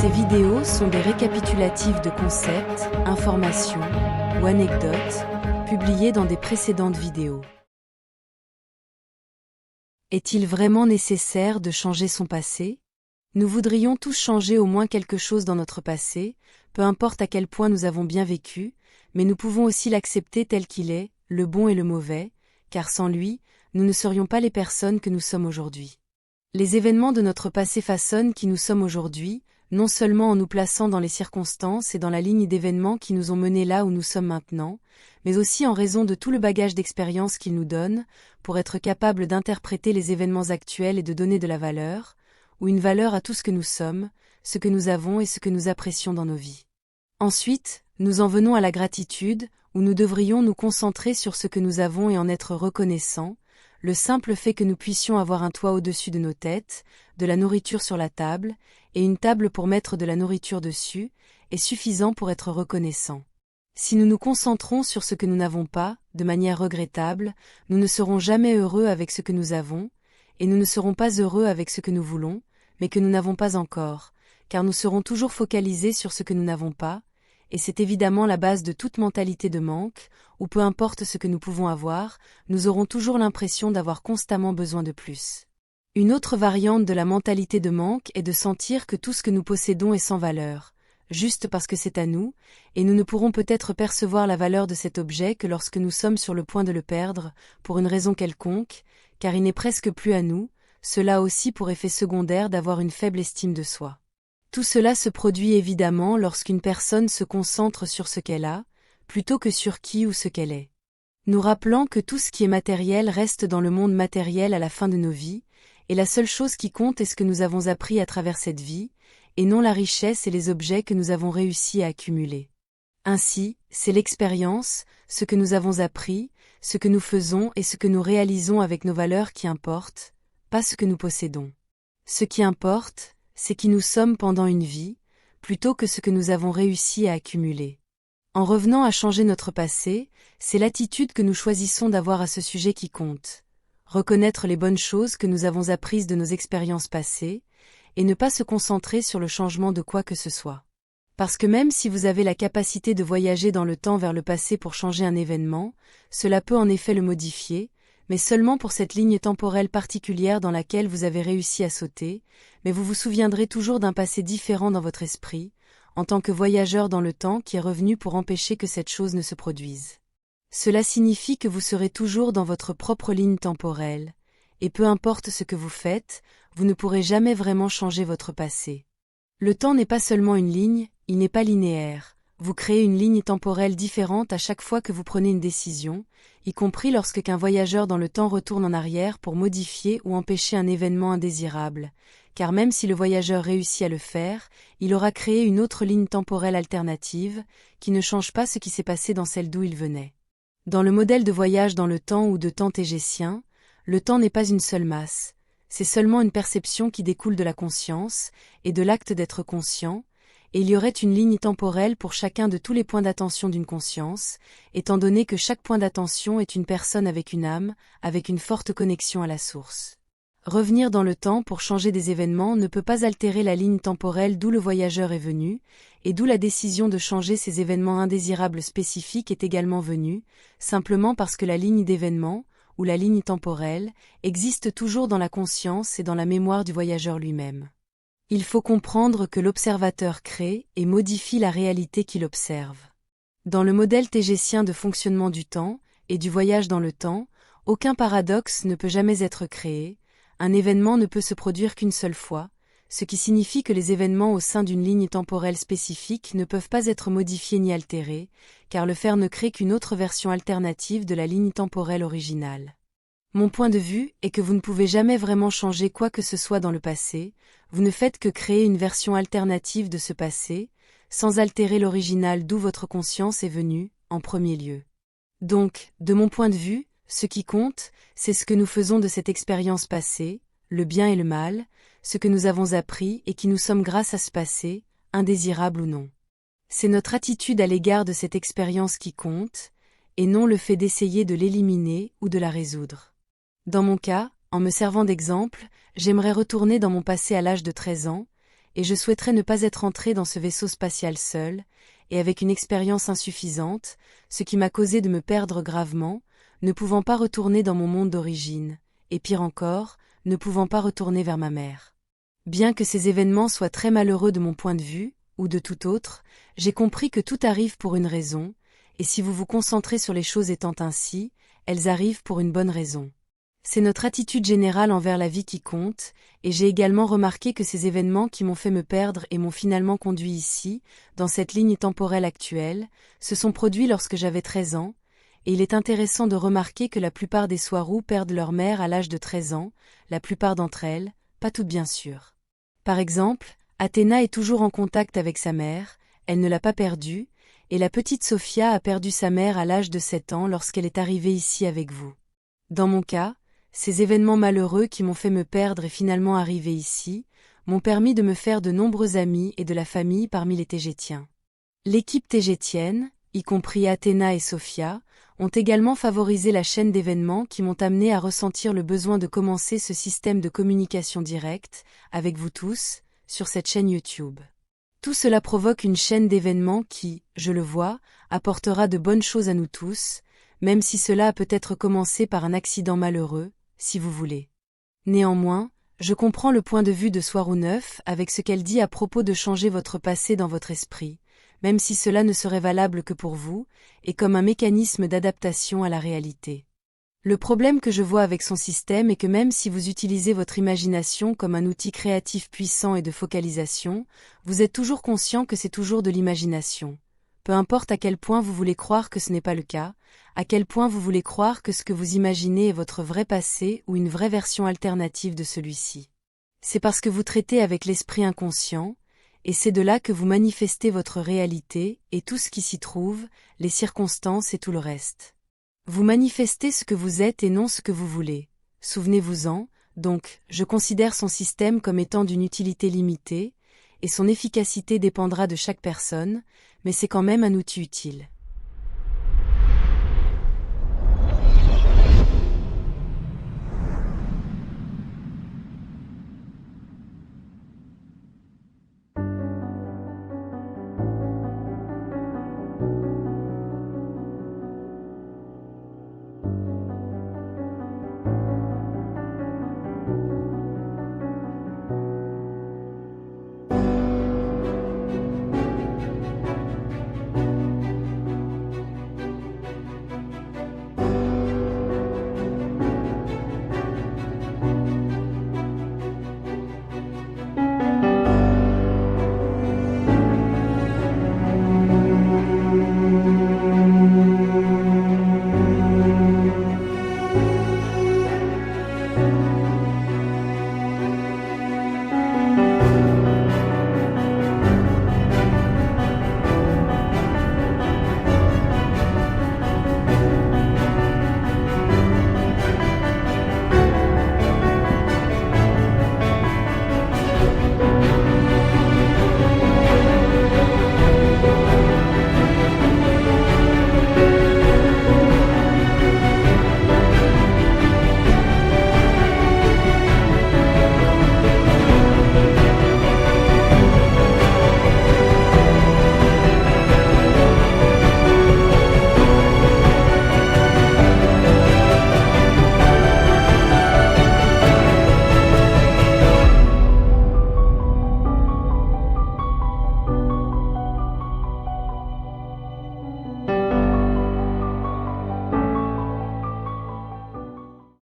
Ces vidéos sont des récapitulatifs de concepts, informations ou anecdotes publiés dans des précédentes vidéos. Est-il vraiment nécessaire de changer son passé? Nous voudrions tous changer au moins quelque chose dans notre passé, peu importe à quel point nous avons bien vécu, mais nous pouvons aussi l'accepter tel qu'il est, le bon et le mauvais, car sans lui, nous ne serions pas les personnes que nous sommes aujourd'hui. Les événements de notre passé façonnent qui nous sommes aujourd'hui, non seulement en nous plaçant dans les circonstances et dans la ligne d'événements qui nous ont menés là où nous sommes maintenant, mais aussi en raison de tout le bagage d'expérience qu'ils nous donnent, pour être capables d'interpréter les événements actuels et de donner de la valeur, ou une valeur à tout ce que nous sommes, ce que nous avons et ce que nous apprécions dans nos vies. Ensuite, nous en venons à la gratitude, où nous devrions nous concentrer sur ce que nous avons et en être reconnaissants. Le simple fait que nous puissions avoir un toit au-dessus de nos têtes, de la nourriture sur la table, et une table pour mettre de la nourriture dessus, est suffisant pour être reconnaissant. Si nous nous concentrons sur ce que nous n'avons pas, de manière regrettable, nous ne serons jamais heureux avec ce que nous avons, et nous ne serons pas heureux avec ce que nous voulons, mais que nous n'avons pas encore, car nous serons toujours focalisés sur ce que nous n'avons pas, et c'est évidemment la base de toute mentalité de manque, ou peu importe ce que nous pouvons avoir, nous aurons toujours l'impression d'avoir constamment besoin de plus. Une autre variante de la mentalité de manque est de sentir que tout ce que nous possédons est sans valeur, juste parce que c'est à nous, et nous ne pourrons peut-être percevoir la valeur de cet objet que lorsque nous sommes sur le point de le perdre, pour une raison quelconque, car il n'est presque plus à nous, cela a aussi pour effet secondaire d'avoir une faible estime de soi. Tout cela se produit évidemment lorsqu'une personne se concentre sur ce qu'elle a, plutôt que sur qui ou ce qu'elle est. Nous rappelant que tout ce qui est matériel reste dans le monde matériel à la fin de nos vies, et la seule chose qui compte est ce que nous avons appris à travers cette vie, et non la richesse et les objets que nous avons réussi à accumuler. Ainsi, c'est l'expérience, ce que nous avons appris, ce que nous faisons et ce que nous réalisons avec nos valeurs qui importent, pas ce que nous possédons. Ce qui importe, c'est qui nous sommes pendant une vie, plutôt que ce que nous avons réussi à accumuler. En revenant à changer notre passé, c'est l'attitude que nous choisissons d'avoir à ce sujet qui compte. Reconnaître les bonnes choses que nous avons apprises de nos expériences passées, et ne pas se concentrer sur le changement de quoi que ce soit. Parce que même si vous avez la capacité de voyager dans le temps vers le passé pour changer un événement, cela peut en effet le modifier, mais seulement pour cette ligne temporelle particulière dans laquelle vous avez réussi à sauter, mais vous vous souviendrez toujours d'un passé différent dans votre esprit, en tant que voyageur dans le temps qui est revenu pour empêcher que cette chose ne se produise. Cela signifie que vous serez toujours dans votre propre ligne temporelle, et peu importe ce que vous faites, vous ne pourrez jamais vraiment changer votre passé. Le temps n'est pas seulement une ligne, il n'est pas linéaire. Vous créez une ligne temporelle différente à chaque fois que vous prenez une décision, y compris lorsque qu'un voyageur dans le temps retourne en arrière pour modifier ou empêcher un événement indésirable, car même si le voyageur réussit à le faire, il aura créé une autre ligne temporelle alternative, qui ne change pas ce qui s'est passé dans celle d'où il venait. Dans le modèle de voyage dans le temps ou de temps tégésien, le temps n'est pas une seule masse, c'est seulement une perception qui découle de la conscience, et de l'acte d'être conscient, et il y aurait une ligne temporelle pour chacun de tous les points d'attention d'une conscience, étant donné que chaque point d'attention est une personne avec une âme, avec une forte connexion à la source. Revenir dans le temps pour changer des événements ne peut pas altérer la ligne temporelle d'où le voyageur est venu, et d'où la décision de changer ces événements indésirables spécifiques est également venue, simplement parce que la ligne d'événements, ou la ligne temporelle, existe toujours dans la conscience et dans la mémoire du voyageur lui-même. Il faut comprendre que l'observateur crée et modifie la réalité qu'il observe. Dans le modèle tégésien de fonctionnement du temps, et du voyage dans le temps, aucun paradoxe ne peut jamais être créé, un événement ne peut se produire qu'une seule fois, ce qui signifie que les événements au sein d'une ligne temporelle spécifique ne peuvent pas être modifiés ni altérés, car le faire ne crée qu'une autre version alternative de la ligne temporelle originale. Mon point de vue est que vous ne pouvez jamais vraiment changer quoi que ce soit dans le passé, vous ne faites que créer une version alternative de ce passé, sans altérer l'original d'où votre conscience est venue, en premier lieu. Donc, de mon point de vue, ce qui compte, c'est ce que nous faisons de cette expérience passée, le bien et le mal, ce que nous avons appris et qui nous sommes grâce à ce passé, indésirable ou non. C'est notre attitude à l'égard de cette expérience qui compte, et non le fait d'essayer de l'éliminer ou de la résoudre. Dans mon cas, en me servant d'exemple, j'aimerais retourner dans mon passé à l'âge de 13 ans, et je souhaiterais ne pas être entré dans ce vaisseau spatial seul, et avec une expérience insuffisante, ce qui m'a causé de me perdre gravement, ne pouvant pas retourner dans mon monde d'origine, et pire encore, ne pouvant pas retourner vers ma mère. Bien que ces événements soient très malheureux de mon point de vue, ou de tout autre, j'ai compris que tout arrive pour une raison, et si vous vous concentrez sur les choses étant ainsi, elles arrivent pour une bonne raison. C'est notre attitude générale envers la vie qui compte, et j'ai également remarqué que ces événements qui m'ont fait me perdre et m'ont finalement conduit ici, dans cette ligne temporelle actuelle, se sont produits lorsque j'avais 13 ans, et il est intéressant de remarquer que la plupart des Swaruu perdent leur mère à l'âge de 13 ans, la plupart d'entre elles, pas toutes bien sûr. Par exemple, Athéna est toujours en contact avec sa mère, elle ne l'a pas perdue, et la petite Sophia a perdu sa mère à l'âge de 7 ans lorsqu'elle est arrivée ici avec vous. Dans mon cas, ces événements malheureux qui m'ont fait me perdre et finalement arriver ici, m'ont permis de me faire de nombreux amis et de la famille parmi les Tégétiens. L'équipe tégétienne, y compris Athéna et Sophia, ont également favorisé la chaîne d'événements qui m'ont amené à ressentir le besoin de commencer ce système de communication directe, avec vous tous, sur cette chaîne YouTube. Tout cela provoque une chaîne d'événements qui, je le vois, apportera de bonnes choses à nous tous, même si cela a peut-être commencé par un accident malheureux, si vous voulez. Néanmoins, je comprends le point de vue de Swaruu 9 avec ce qu'elle dit à propos de changer votre passé dans votre esprit, même si cela ne serait valable que pour vous, et comme un mécanisme d'adaptation à la réalité. Le problème que je vois avec son système est que même si vous utilisez votre imagination comme un outil créatif puissant et de focalisation, vous êtes toujours conscient que c'est toujours de l'imagination. Peu importe à quel point vous voulez croire que ce n'est pas le cas, à quel point vous voulez croire que ce que vous imaginez est votre vrai passé ou une vraie version alternative de celui-ci. C'est parce que vous traitez avec l'esprit inconscient, et c'est de là que vous manifestez votre réalité et tout ce qui s'y trouve, les circonstances et tout le reste. Vous manifestez ce que vous êtes et non ce que vous voulez. Souvenez-vous-en, donc, je considère son système comme étant d'une utilité limitée, et son efficacité dépendra de chaque personne, mais c'est quand même un outil utile.